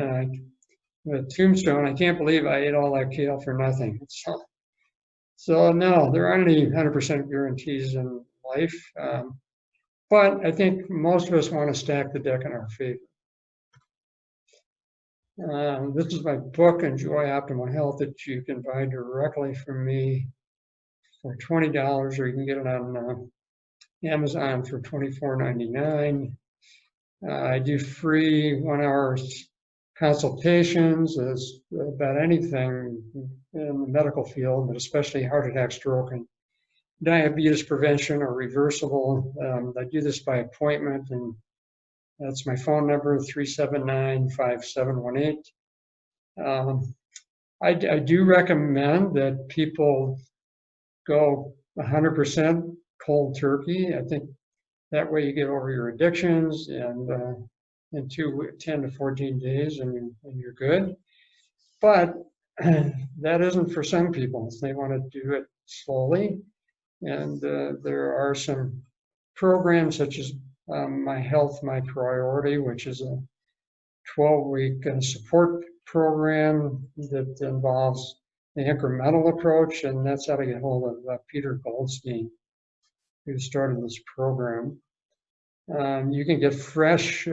a tombstone. I can't believe I ate all that kale for nothing. So no, there aren't any 100% guarantees in life. But I think most of us want to stack the deck in our favor. This is my book, Enjoy Optimal Health, that you can buy directly from me for $20, or you can get it on Amazon for $24.99. I do free 1-hour consultations about anything in the medical field, but especially heart attack, stroke, and diabetes prevention or reversible. I do this by appointment, and that's my phone number, 379-5718. I do recommend that people go 100% cold turkey. I think that way you get over your addictions, and in 10 to 14 days, and you're good. But that isn't for some people. They want to do it slowly. And there are some programs such as My Health, My Priority, which is a 12-week support program that involves the incremental approach, and that's how to get hold of Peter Goldstein, who started this program. You can get fresh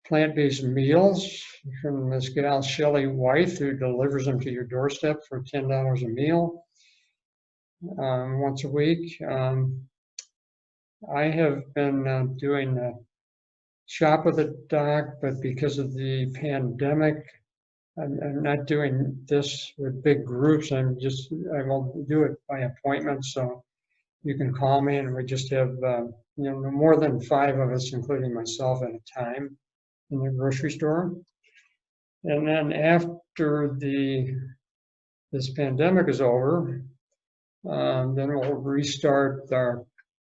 plant-based meals from this gal, Shelley White, who delivers them to your doorstep for $10 a meal once a week. I have been doing Shop with a Doc, but because of the pandemic, I'm not doing this with big groups. I will do it by appointment, so you can call me, and we just have no more than 5 of us, including myself, at a time in the grocery store. And then after this pandemic is over, then we'll restart our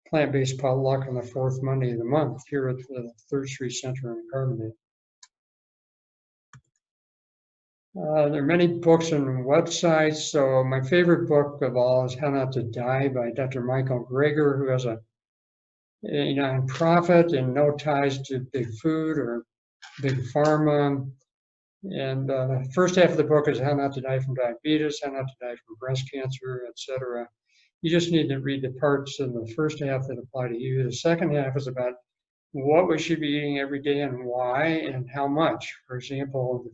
plant-based potluck on the 4th Monday of the month here at the 3rd Street Center in Carbondale. There are many books and websites. So my favorite book of all is How Not to Die by Dr. Michael Greger, who has a nonprofit and no ties to big food or big pharma. And the first half of the book is how not to die from diabetes, how not to die from breast cancer, etc. You just need to read the parts in the first half that apply to you. The second half is about what we should be eating every day and why and how much. For example,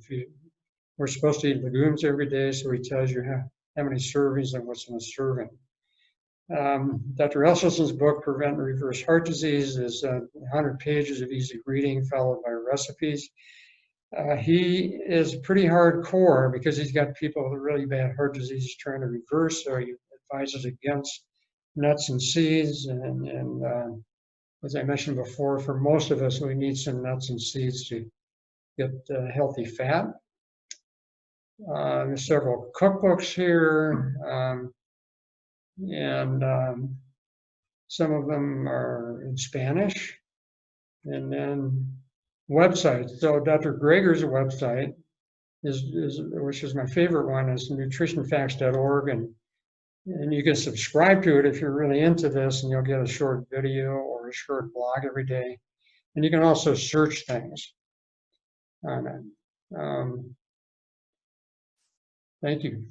we're supposed to eat legumes every day, so he tells you how many servings and what's in a serving. Dr. Elselson's book, Prevent and Reverse Heart Disease, is 100 pages of easy reading followed by recipes. He is pretty hardcore because he's got people with really bad heart disease trying to reverse, so he advises against nuts and seeds. And as I mentioned before, for most of us, we need some nuts and seeds to get healthy fat. There's several cookbooks here, and some of them are in Spanish. And then websites. So Dr. Greger's website which is my favorite one, is nutritionfacts.org, and you can subscribe to it if you're really into this, and you'll get a short video or a short blog every day. And you can also search things on it. Thank you.